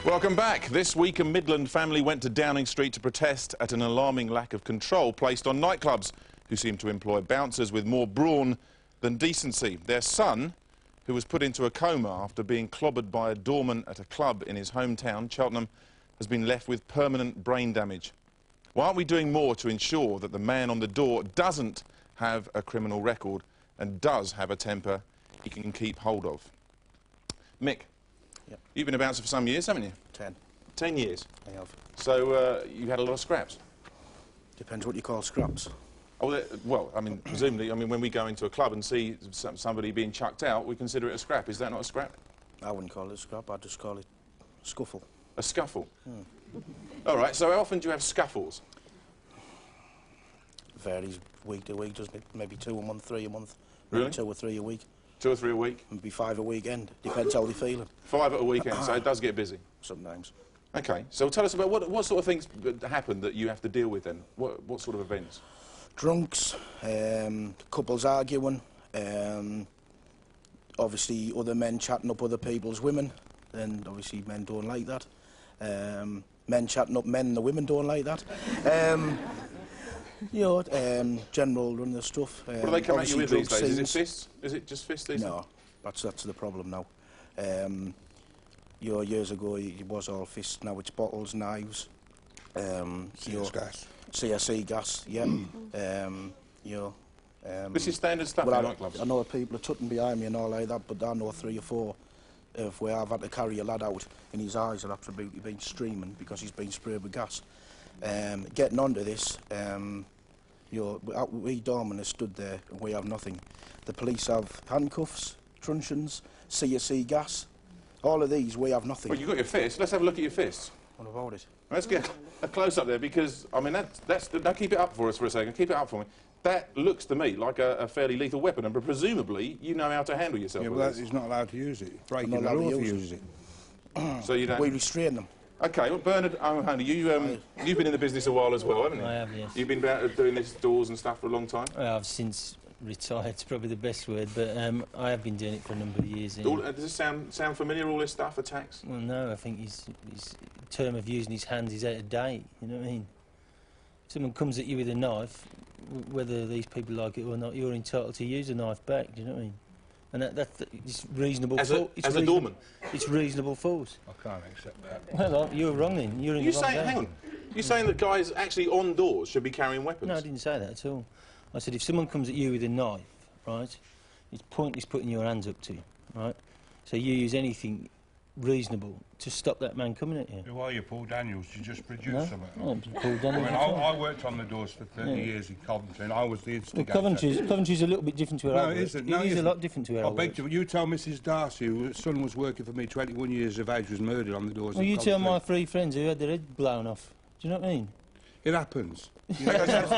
Welcome back. This week a Midland family went to Downing Street to protest at an alarming lack of control placed on nightclubs, who seem to employ bouncers with more brawn than decency. Their son, who was put into a coma after being clobbered by a doorman at a club in his hometown, Cheltenham, has been left with permanent brain damage. Why aren't we doing more to ensure that the man on the door doesn't have a criminal record and does have a temper he can keep hold of? Mick? Yep. You've been a bouncer for some years, haven't you? 10. 10 years? I have. So, you had a lot of scraps? Depends what you call scraps. Oh, well, I mean, presumably, when we go into a club and see somebody being chucked out, we consider it a scrap. Is that not a scrap? I wouldn't call it a scrap, I'd just call it a scuffle. A scuffle? All right, so how often do you have scuffles? Varies week to week, doesn't it? Maybe 2 a month, 3 a month. Really? Maybe 2 or 3 a week. 2 or 3 a week? Maybe 5 a weekend. Depends how they're feeling. 5 at a weekend, so it does get busy? Sometimes. OK, so tell us about what sort of things happen that you have to deal with then? What sort of events? Drunks, couples arguing, obviously other men chatting up other people's women, and obviously men don't like that. Men chatting up men, the women don't like that. You know, general run of stuff. What do they come at you with these days? Is it fists? Is it just fists these days? No, that's the problem now. You know, years ago it was all fists, now it's bottles, knives. Gas. CSE gas, yeah. You know, this is standard stuff well, in nightclubs? I know people are tutting behind me and all like that, but I know 3 or 4 of where I've had to carry a lad out and his eyes have absolutely been streaming because he's been sprayed with gas. Getting onto this, you know, we doormen have stood there and we have nothing. The police have handcuffs, truncheons, CSE gas. All of these, we have nothing. Well, you've got your fists. Let's have a look at your fists. What about it? Let's get a close-up there, because, I mean, now keep it up for us for a second. Keep it up for me. That looks to me like a fairly lethal weapon, and presumably you know how to handle yourself Yeah, with but this. he's not allowed to use it. Breaking the Not allowed law to if he use uses it. So you don't... We restrain them. OK, well, Bernard O Mahoney, you've been in the business a while as well, haven't you? I have, yes. You've been doing this doors and stuff for a long time? I've since retired, it's probably the best word, but I have been doing it for a number of years. Does this sound familiar, all this stuff, attacks? Well, no, I think his term of using his hands is out of date, you know what I mean? If someone comes at you with a knife, whether these people like it or not, you're entitled to use a knife back, do you know what I mean? And it's reasonable force. As a doorman? It's reasonable force. I can't accept that. Well, you're wrong then. You're in the wrong game. Hang on. You're saying that guys actually on doors should be carrying weapons? No, I didn't say that at all. I said if someone comes at you with a knife, right, it's pointless putting your hands up to you, right? So you use anything reasonable to stop that man coming at you. Who are you, Paul Daniels? You just produced something. No, Paul Daniels. I worked on the doors for 30 years in Coventry, and I was the instigator. Well, Coventry's a little bit different to where I work. No, it isn't. No, it is a lot different to where I work. I beg you, you tell Mrs Darcy, whose son was working for me, 21 years of age, was murdered on the doors Well, of you Coventry. tell my 3 friends who had their head blown off. Do you know what I mean? It happens. It happens.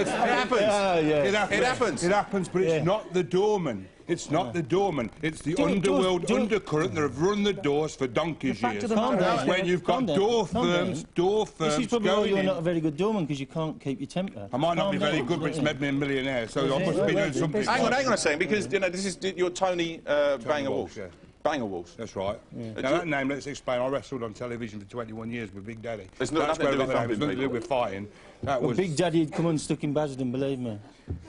It happens. It happens, but it's not the doorman. It's not the doorman. It's the underworld undercurrent that have run the doors for donkey's years. When you've got door firms This is probably why going you're in. not a very good doorman, because you can't keep your temper. I might not be very good, but it's made me a millionaire, so I must be doing something. Hang on a second, because you know this is your Tony Banger Walsh. Yeah. Banger Walsh. That's right. Now that name, let's explain. I wrestled on television for 21 years with Big Daddy. There's nothing to do with thumping nothing to do with fighting. That was Big Daddy had come unstuck in Basildon, believe me.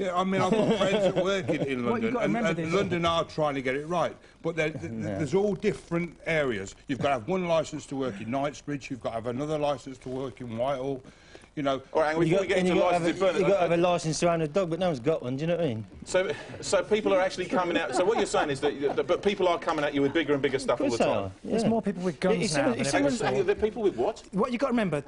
Yeah, I mean, I've got friends that work in London, and London are trying to get it right. But there's all different areas. You've got to have one licence to work in Knightsbridge, you've got to have another licence to work in Whitehall. You know, all right, before we get into licences, you've got to have a licence to own a dog, but no one's got one, do you know what I mean? So people are actually coming out... So what you're saying is that but people are coming at you with bigger and bigger stuff all the time? Yeah. There's more people with guns now than ever before. There are people with what? What you've got to remember,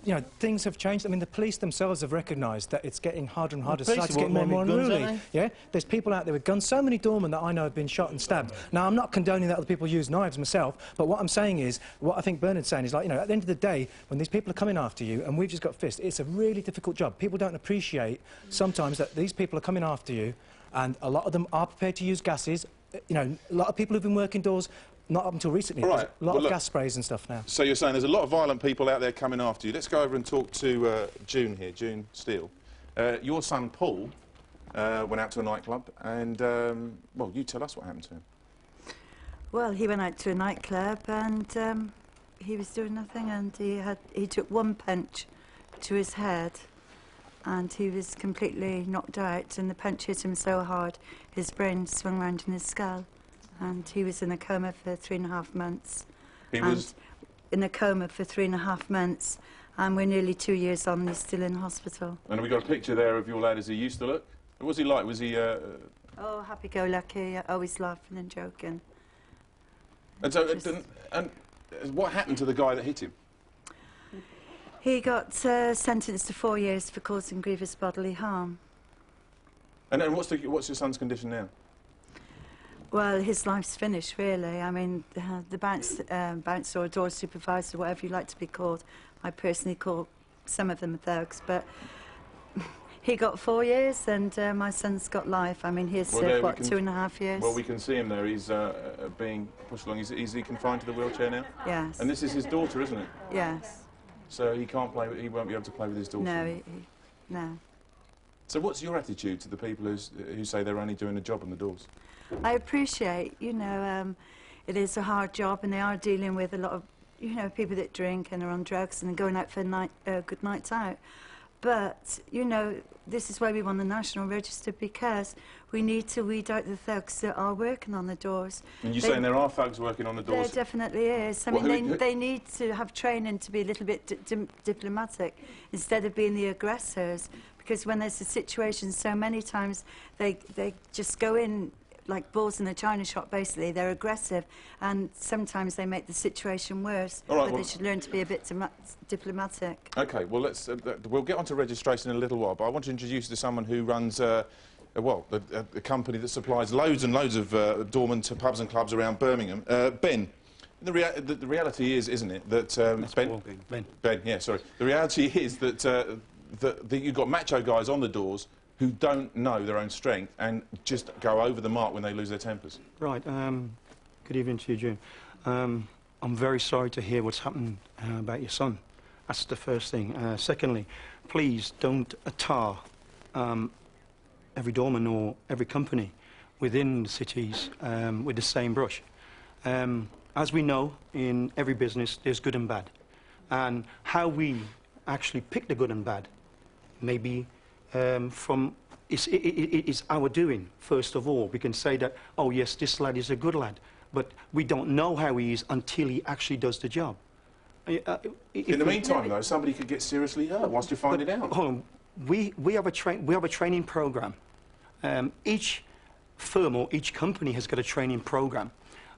you know, things have changed. I mean, the police themselves have recognised that it's getting harder and harder. Society's getting more and more unruly. Yeah, there's people out there with guns. So many doormen that I know have been shot and stabbed. Now, I'm not condoning that other people use knives myself, but what I'm saying is, what I think Bernard's saying is, like, you know, at the end of the day, when these people are coming after you and we've just got fists, it's a really difficult job. People don't appreciate sometimes that these people are coming after you, and a lot of them are prepared to use gases. You know, a lot of people who've been working doors, not up until recently, right. a lot of gas sprays and stuff now. So you're saying there's a lot of violent people out there coming after you. Let's go over and talk to June here, June Steele. Your son, Paul, went out to a nightclub and, well, you tell us what happened to him. Well, he went out to a nightclub and he was doing nothing, and he took one punch to his head and he was completely knocked out, and the punch hit him so hard his brain swung round in his skull, and he was in a coma for 3.5 months. He was in a coma for 3.5 months, and we're nearly 2 years on and he's still in hospital. And we got a picture there of your lad as he used to look. What was he like? Was he... Oh, happy-go-lucky, always laughing and joking. And so, and what happened to the guy that hit him? He got sentenced to 4 years for causing grievous bodily harm. And then what's your son's condition now? Well, his life's finished, really. I mean, the bouncer or door supervisor, whatever you like to be called, I personally call some of them thugs, but he got 4 years and my son's got life. I mean, he's, what, 2.5 years? Well, we can see him there. He's being pushed along. Is he confined to the wheelchair now? Yes. And this is his daughter, isn't it? Yes. So he can't play. He won't be able to play with his daughter. No, no. So what's your attitude to the people who say they're only doing a job on the doors? I appreciate, you know, it is a hard job, and they are dealing with a lot of, you know, people that drink and are on drugs and are going out for good nights out. But, you know, this is why we won the National Register, because we need to weed out the thugs that are working on the doors. And you're saying there are thugs working on the doors? There definitely is. I mean, they need to have training to be a little bit diplomatic instead of being the aggressors, because when there's a situation, so many times they just go in like bulls in a china shop, basically. They're aggressive, and sometimes they make the situation worse. All right, but they should learn to be a bit diplomatic. OK, well, we'll get on to registration in a little while, but I want to introduce you to someone who runs, a company that supplies loads and loads of doormen to pubs and clubs around Birmingham. Ben, the reality is, isn't it, that... Ben, yeah, sorry. The reality is that, that you've got macho guys on the doors who don't know their own strength and just go over the mark when they lose their tempers. Right. Good evening to you, June. I'm very sorry to hear what's happened about your son. That's the first thing. Secondly, please don't tar every doorman or every company within the cities with the same brush. As we know, in every business, there's good and bad. And how we actually pick the good and bad maybe it's our doing, first of all. We can say that, oh, yes, this lad is a good lad, but we don't know how he is until he actually does the job. In the meantime, though, somebody could get seriously hurt whilst you find it out. Hold on. We have a training programme. Each firm or each company has got a training programme.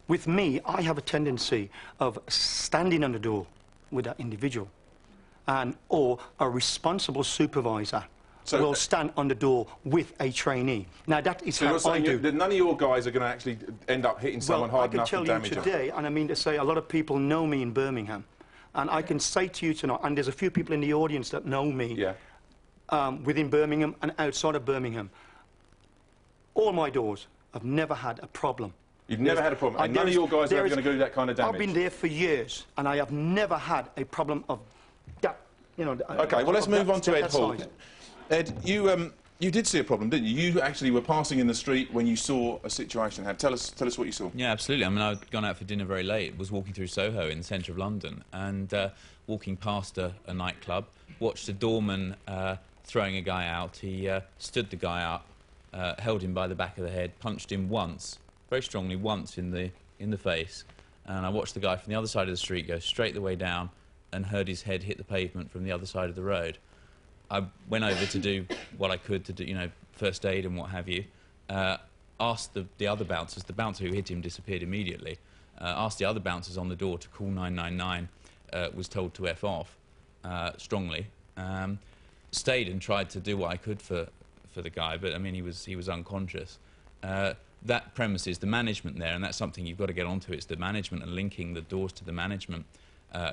With me, I have a tendency of standing on the door with that individual, or a responsible supervisor will stand on the door with a trainee. Now, that is how I do. None of your guys are going to actually end up hitting someone hard enough to damage them. I can tell you today, and I mean to say, a lot of people know me in Birmingham, and I can say to you tonight, and there's a few people in the audience that know me within Birmingham and outside of Birmingham, all my doors have never had a problem. You've never had a problem, and none of your guys are ever going to do that kind of damage? I've been there for years, and I have never had a problem of that, you know... OK, well, let's move on to Ed Hall. Ed, you did see a problem, didn't you? You actually were passing in the street when you saw a situation. Tell us what you saw. Yeah, absolutely. I mean, I'd gone out for dinner very late, was walking through Soho in the centre of London, and walking past a nightclub, watched a doorman throwing a guy out. He stood the guy up, held him by the back of the head, punched him once, very strongly, once in the face, and I watched the guy from the other side of the street go straight the way down and heard his head hit the pavement from the other side of the road. I went over to do what I could to do, you know, first aid and what have you. Asked the other bouncers. The bouncer who hit him disappeared immediately. Asked the other bouncers on the door to call 999. Was told to F off strongly. Stayed and tried to do what I could for the guy, but I mean he was unconscious. That premises, the management there, and that's something you've got to get onto. It's the management and linking the doors to the management.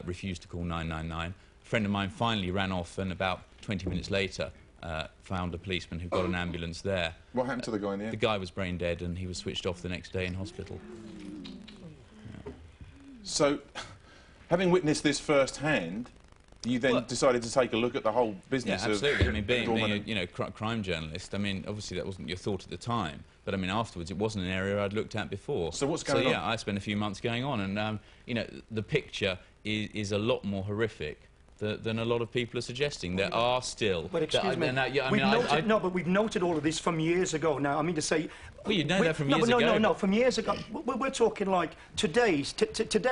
Refused to call 999. A friend of mine finally ran off, and about 20 minutes later found a policeman who got an ambulance there. What happened to the guy in the end? The guy was brain dead, and he was switched off the next day in hospital. So, having witnessed this firsthand, you then decided to take a look at the whole business. Yeah, absolutely. I mean, being a crime journalist, I mean, obviously that wasn't your thought at the time, but I mean, afterwards, it wasn't an area I'd looked at before. So what's going on? Yeah, I spent a few months going on, and you know, the picture is a lot more horrific than a lot of people are suggesting. There are still... But excuse me, but we've noted all of this from years ago now. I mean to say... Well, you know that from years ago. No, from years ago. We're talking like today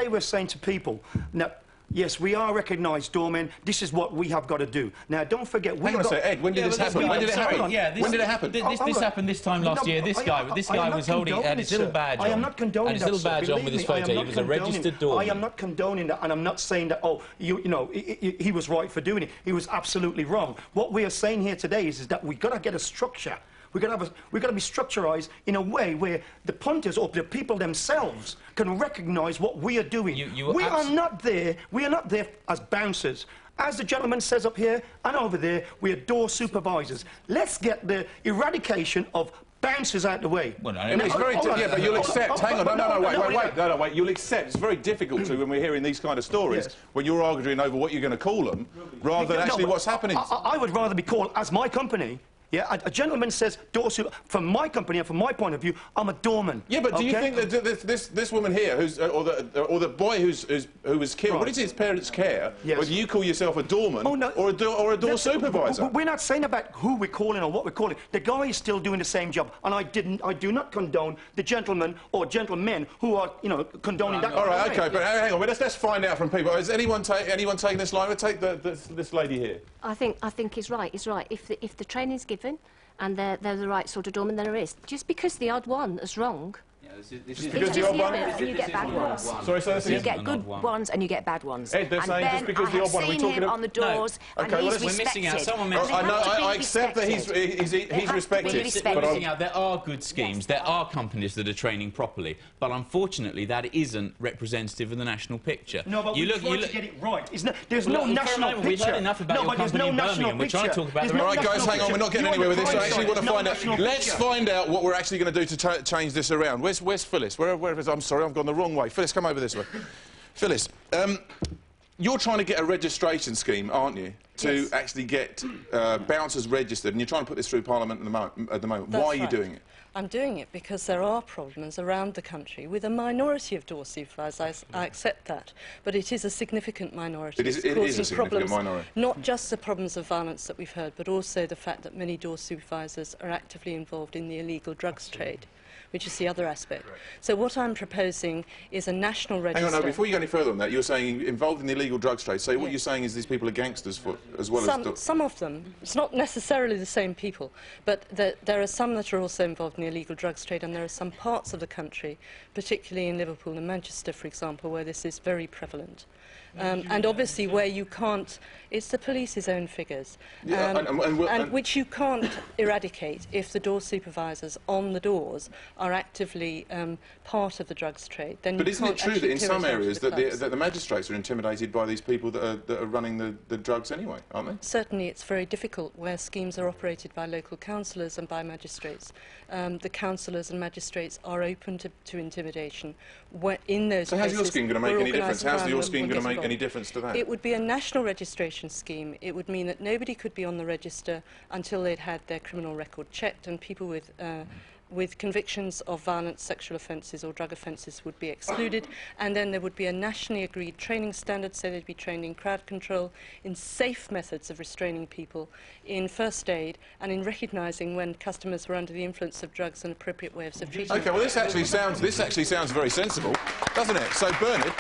we're saying to people, now, yes, we are recognised doormen. This is what we have got to do. Now, don't forget... Hang on a second, Ed, when did this happen? When did it happen? Yeah, when did it happen? This happened this time last year. This guy was holding... had his little badge on. I am not condoning that, his little badge on with his photo. He was a registered doorman. I am not condoning that, and I'm not saying that, oh, you know, he was right for doing it. He was absolutely wrong. What we are saying here today is that we've got to get a structure. We've got to be structurised in a way where the punters or the people themselves can recognise what we are doing. We are not there as bouncers. As the gentleman says up here and over there, we are door supervisors. Let's get the eradication of bouncers out the way. Well, no, it's very yeah, but you'll accept. Hang on, wait. You'll accept. It's very difficult to when we're hearing these kind of stories when you're arguing over what you're going to call them, rather than actually what's happening. I would rather be called as my company. Yeah, a gentleman says door super. From my company and from my point of view, I'm a doorman. Yeah, but do you think that this woman here, who's or the boy who was killed, what is his parents' care? Yes. Whether you call yourself a doorman or a door supervisor? We're not saying about who we're calling or what we're calling. The guy is still doing the same job, and I do not condone the gentleman or gentlemen who are, you know, condoning that. All right, okay, but hang on. Let's find out from people. Is anyone taking this line? We'll take this lady here. I think he's right. He's right. If the training's given and they're the right sort of doorman, then there is. Just because the odd one is wrong... Just because the odd one... And you get bad ones. Sorry, so you get good ones and you get bad ones. Ed, they're saying just because the odd one... I have seen him on the doors and he's respected. We're missing out. Someone I accept that he's respected. But we're missing out. There are good schemes. There are companies that are training properly. But unfortunately, that isn't representative of the national picture. No, but we're trying to get it right. There's no national picture. We've heard enough about your company in Birmingham. We're trying to talk about the... All right, guys, hang on. We're not getting anywhere with this. I actually want to find out... Let's find out what we're actually going to do to change this around. Where's Phyllis? Where is... I'm sorry, I've gone the wrong way. Phyllis, come over this way. Phyllis, you're trying to get a registration scheme, aren't you, to actually get bouncers registered, and you're trying to put this through Parliament at the moment. Why are you doing it? I'm doing it because there are problems around the country with a minority of door supervisors. I accept that, but it is a significant minority. It is a significant minority. Not just the problems of violence that we've heard, but also the fact that many door supervisors are actively involved in the illegal drugs trade, which is the other aspect. Right. So what I'm proposing is a national register... Hang on, no, before you go any further on that, you're saying involved in the illegal drugs trade. So what you're saying is these people are gangsters as well as... Some of them. It's not necessarily the same people, but there are some that are also involved in the illegal drugs trade, and there are some parts of the country, particularly in Liverpool and Manchester, for example, where this is very prevalent. And obviously where you can't... It's the police's own figures, and which you can't eradicate if the door supervisors on the doors are actively part of the drugs trade. Then but isn't it true that in some areas that the magistrates are intimidated by these people that are running the drugs anyway, aren't they? Certainly it's very difficult where schemes are operated by local councillors and by magistrates. The councillors and magistrates are open to intimidation. In those so how's your scheme going to make any difference? How's your scheme going to make any difference to that? It would be a national registration scheme. It would mean that nobody could be on the register until they'd had their criminal record checked, and people with convictions of violent sexual offences or drug offences would be excluded, and then there would be a nationally agreed training standard, so they'd be trained in crowd control, in safe methods of restraining people, in first aid, and in recognising when customers were under the influence of drugs and appropriate ways of treating them. OK, well this actually sounds very sensible, doesn't it? So Bernard,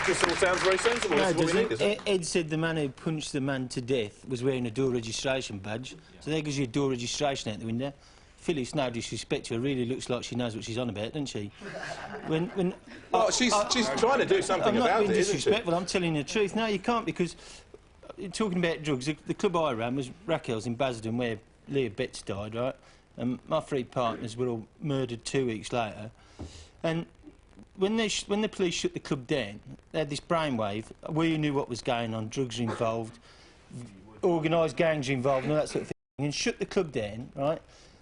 this all sounds very sensible. No, doesn't it? Ed said the man who punched the man to death was wearing a door registration badge. So there goes your door registration out the window. Phyllis, no disrespect to her, really looks like she knows what she's on about, doesn't she? Well, she's trying to do something about it, isn't she? I'm not being disrespectful, I'm telling you the truth. No, you can't, because talking about drugs, the club I ran was Raquel's in Basildon, where Leah Betts died, right? And my three partners were all murdered 2 weeks later. And when the police shut the club down, they had this brainwave. We knew what was going on, drugs are involved, organised gangs are involved and all that sort of thing, and shut the club down, right?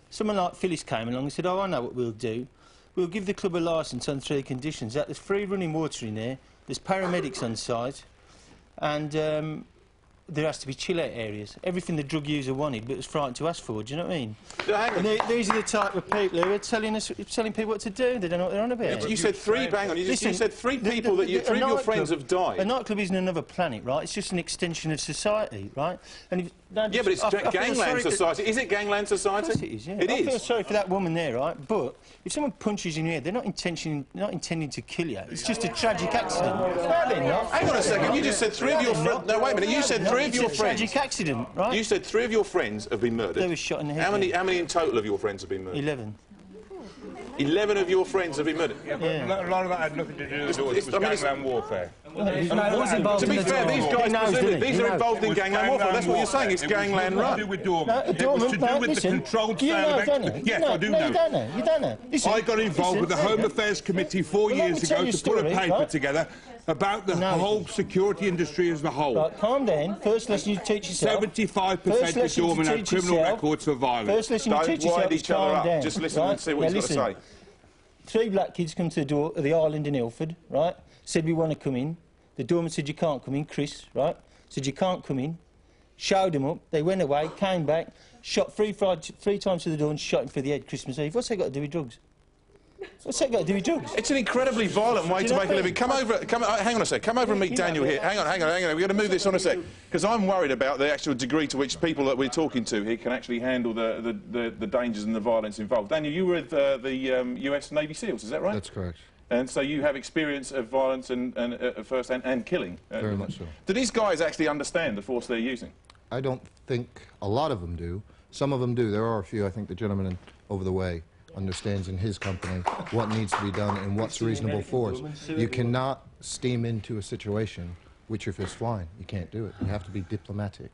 Someone like Phyllis came along and said, oh, I know what we'll do. We'll give the club a licence on 3 conditions. That there's free running water in there, there's paramedics on site, and there has to be chill-out areas. Everything the drug user wanted, but was frightened to ask for. Do you know what I mean? And these are the type of people who are telling people what to do. They don't know what they're on about. Yeah, you said three. Hang on. You said three people that three of your friends have died. A nightclub isn't another planet, right? It's just an extension of society, right? And yeah, but it's gangland society. Is it gangland society? Of course it is. Yeah. It I is. feel sorry for that woman there, right? But if someone punches you in the head, they're not intending to kill you. It's just a tragic accident. Hang on a second. You just said three of your friends. No, wait a minute. You said three of your friends. Tragic accident, right? You said three of your friends have been murdered. They were shot in the head. How many in total of your friends have been murdered? 11. 11 of your friends have been murdered. Yeah, but a lot of that had nothing to do with it. It was gangland warfare. To be fair, these guys, these are involved in gangland warfare. That's what you're saying. It's gangland run. It was to do with the controlled sale of equity. Yes, I do know. You don't know. I got involved with the Home Affairs Committee 4 years ago to put a paper together about the whole security industry as a whole. Right, calm down. First lesson you teach yourself. 75% of doormen have criminal records for violence. First lesson you teach yourself. Don't wind each other up. Just listen and see what he's got to say. 3 black kids come to the door of the island in Ilford, right? Said we want to come in. The doorman said you can't come in. Chris, right? Said you can't come in. Showed them up. They went away, came back, shot three times to the door and shot him for the head Christmas Eve. What's that got to do with drugs? What's that got to do with drugs? It's an incredibly violent way to make a living. Come over, hang on a sec. Come over and meet Daniel here. Hang on. We've got to move this on a sec because I'm worried about the actual degree to which people that we're talking to here can actually handle the dangers and the violence involved. Daniel, you were with the US Navy SEALs, is that right? That's correct. And so you have experience of violence and first and killing. Very much so. Do these guys actually understand the force they're using? I don't think a lot of them do. Some of them do. There are a few. I think the gentleman over the way understands in his company what needs to be done and what's reasonable force. You cannot steam into a situation with your fist flying. You can't do it. You have to be diplomatic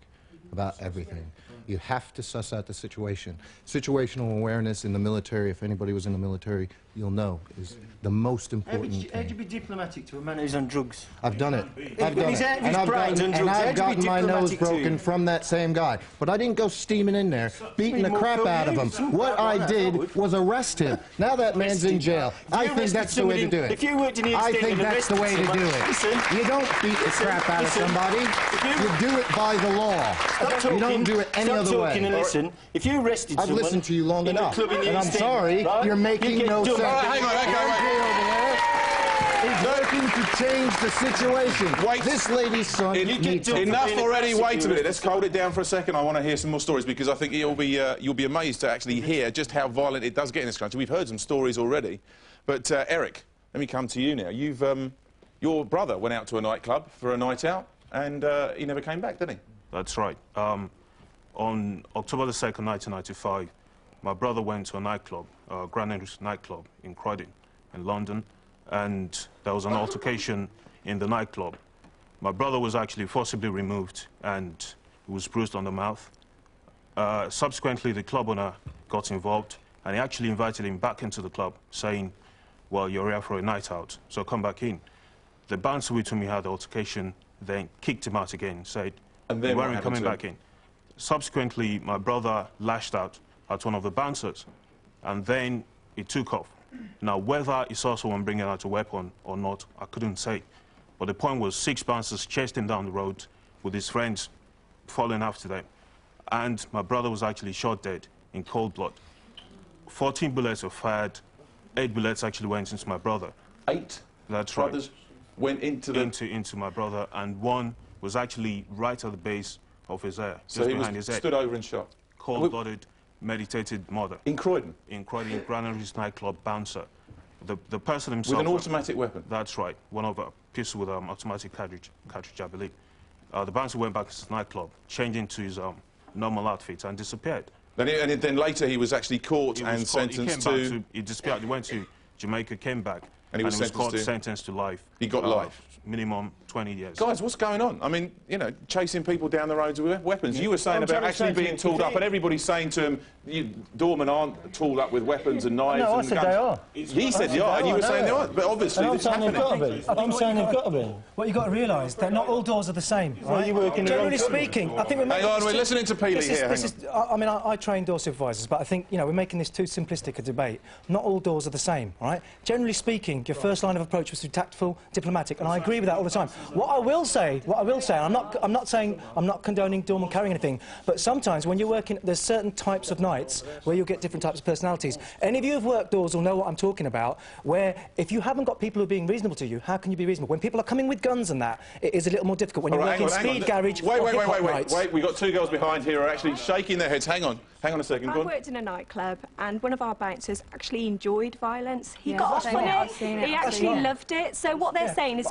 about everything. You have to suss out the situation. Situational awareness in the military, if anybody was in the military, you'll know, is the most important thing. How'd you be diplomatic to a man who's on drugs? I've done it. I've done it. And I've gotten my nose broken from that same guy. But I didn't go steaming in there, beating the crap out of him. What I did was arrest him. Now that man's in jail. I think that's the way to do it. If you worked in the I think that's the way to do it. You don't beat the crap out of somebody. You do it by the law. You don't do it any other way. And listen. If you arrested someone... I've listened to you long enough. And I'm sorry, you're making no sense. Hang on. He's working to change the situation. Wait. This lady's son needs it. Enough already. Wait a minute. Let's hold it down for a second. I want to hear some more stories because I think you'll be amazed to actually hear just how violent it does get in this country. We've heard some stories already. But, Eric, let me come to you now. Your brother went out to a nightclub for a night out and he never came back, did he? That's right. On October the 2nd, 1995, my brother went to a nightclub, Grand Henry's nightclub in Croydon, in London, and there was an altercation in the nightclub. My brother was actually forcibly removed and he was bruised on the mouth. Subsequently, the club owner got involved and he actually invited him back into the club, saying, well, you're here for a night out, so come back in. The bouncer with whom he had the altercation then kicked him out again, said, and then you weren't coming back in. Subsequently, my brother lashed out at one of the bouncers, and then it took off. Now, whether he saw someone bringing out a weapon or not, I couldn't say. But the point was 6 bouncers chased him down the road with his friends following after them. And my brother was actually shot dead in cold blood. 14 bullets were fired. 8 bullets actually went into my brother. 8? That's brothers right. Went into my brother, and one was actually right at the base of his hair, so just behind his head. Stood over and shot. Cold-blooded, meditated murder. In Croydon? In Croydon, Grand Henry's nightclub bouncer. The person himself... With an automatic weapon? That's right. One of a pistol with an automatic cartridge, I believe. The bouncer went back to his nightclub, changed into his normal outfit and disappeared. Then later he was actually caught and sentenced to... He disappeared. He went to Jamaica, came back, and he was sentenced to life. He got life? Minimum 20 years. Guys, what's going on? I mean, you know, chasing people down the roads with weapons. You were saying about actually being tooled up, and everybody's saying to him, doormen aren't tooled up with weapons and knives and guns. No, I said they are. He said they are, and you were saying they aren't. But obviously it's happening. I'm saying they've got to be. What you've got to realise, that not all doors are the same, right? Generally speaking, I think we're making... Hang on, we're listening to Peely here. I mean, I train door supervisors, but I think, you know, we're making this too simplistic a debate. Not all doors are the same, all right? Generally speaking, your first line of approach was to be tactful, diplomatic, and I agree with that all the time. What I will say, I'm not saying I'm not condoning doorman carrying anything, but sometimes when you're working, there's certain types of nights where you'll get different types of personalities. Any of you who've worked doors will know what I'm talking about, where if you haven't got people who are being reasonable to you, how can you be reasonable? When people are coming with guns and that, it is a little more difficult. When you're working speed garage Wait, we've got two girls behind here who are actually shaking their heads. Hang on a second. I worked in a nightclub and one of our bouncers actually enjoyed violence. He got off on it, he actually loved it. So what they're saying is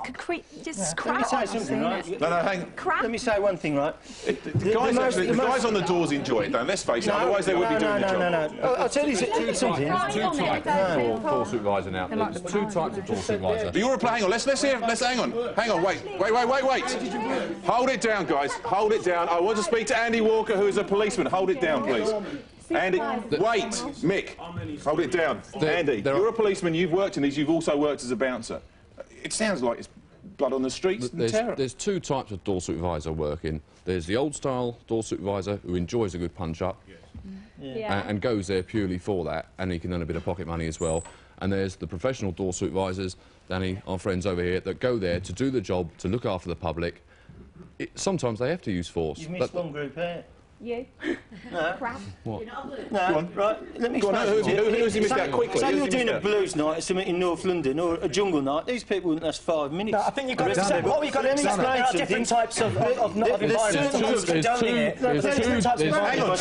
just crap. Let me say something, right? No, hang on. Crap. Let me say one thing, right? The guys on the doors enjoy it, though, let's face it, otherwise they would be doing the job. No. I'll tell you something. There's two types of door supervisor now. There's two types of door supervisor. You're a hang on, hang on, wait. Hold it down, guys, hold it down. I want to speak to Andy Walker, who is a policeman. Hold it down, please. Andy, wait, Mick, hold it down. Andy, you're a policeman, you've worked in these, you've also worked as a bouncer. It sounds like it's blood on the streets and terror. There's two types of door supervisor working. There's the old-style door supervisor who enjoys a good punch-up and goes there purely for that, and he can earn a bit of pocket money as well. And there's the professional door supervisors, Danny, our friends over here, that go there to do the job, to look after the public. Sometimes they have to use force. You've missed one group here. You. No. Crap. What? No, right, let me explain to you. Who has he missed out quickly? Say you're doing a blues night or something in North London, or a jungle night, these people wouldn't last 5 minutes. No, I think you've got to say, what we've got to explain, there are different types of environments.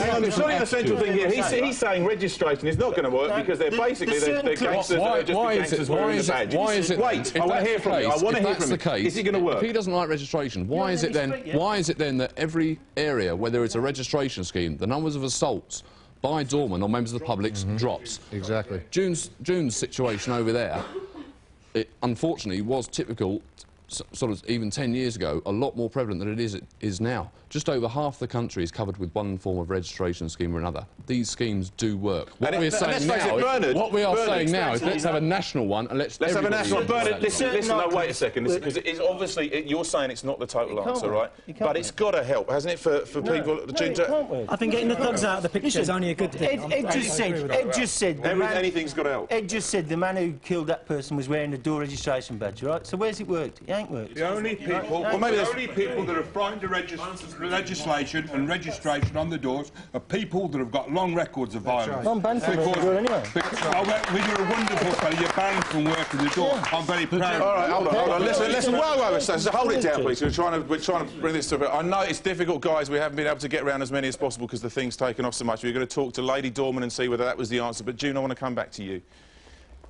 Hang on, it's not the central thing here. He's saying registration is not going to work because they're basically they're gangsters that are just gangsters wearing the badge. Wait, I want to hear from you. I want to hear from you. Is it going to work? If he doesn't like registration, why is it then that every area where there is a registration scheme, the numbers of assaults by doormen or members of the public drops? Exactly. June's situation over there, it unfortunately was typical, sort of even 10 years ago, a lot more prevalent than it is now. Just over half the country is covered with one form of registration scheme or another. These schemes do work. What we are saying now is let's have a national one and let's have a national. Bernard, listen, no, wait a second, because it's obviously you're saying it's not the total answer, right? But it's got to help, hasn't it, for people? I think getting the thugs out of the picture is only a good thing. Ed just said anything's got to help. Ed just said the man who killed that person was wearing a door registration badge, right? So where's it worked? It ain't worked. The only people, that are frightened of legislation and registration on the doors are people that have got long records of violence. I'm banned from working anyway. When you're a wonderful fellow, you're banned from working the door. I'm very proud. All right, hold on. Listen. Whoa, hold it down, please. We're trying to bring this to a bit. I know it's difficult, guys. We haven't been able to get around as many as possible because the thing's taken off so much. We're going to talk to Lady Dorman and see whether that was the answer. But June, I want to come back to you.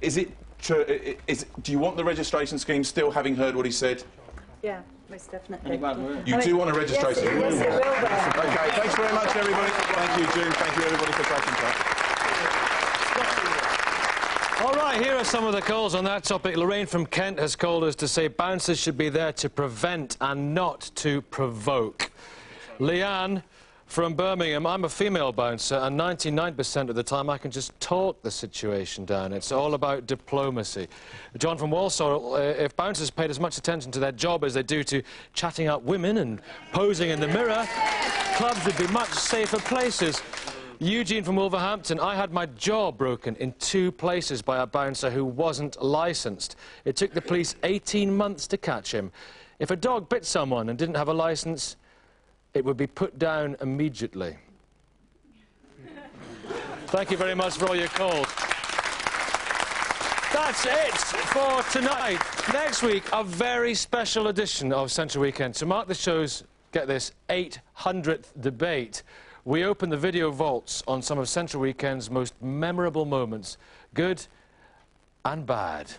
Is it true? Do you want the registration scheme still, having heard what he said? Yeah, most definitely. You do want a registration? Yes, it will be. OK, thanks very much, everybody. Thank you, June. Thank you, everybody, for taking part. All right, here are some of the calls on that topic. Lorraine from Kent has called us to say bouncers should be there to prevent and not to provoke. Leanne from Birmingham, I'm a female bouncer, and 99% of the time I can just talk the situation down. It's all about diplomacy. John from Walsall, if bouncers paid as much attention to their job as they do to chatting up women and posing in the mirror, clubs would be much safer places. Eugene from Wolverhampton, I had my jaw broken in 2 places by a bouncer who wasn't licensed. It took the police 18 months to catch him. If a dog bit someone and didn't have a licence, it would be put down immediately. Thank you very much for all your calls. That's it for tonight. Next week, a very special edition of Central Weekend. To mark the show's, get this, 800th debate, we open the video vaults on some of Central Weekend's most memorable moments, good and bad.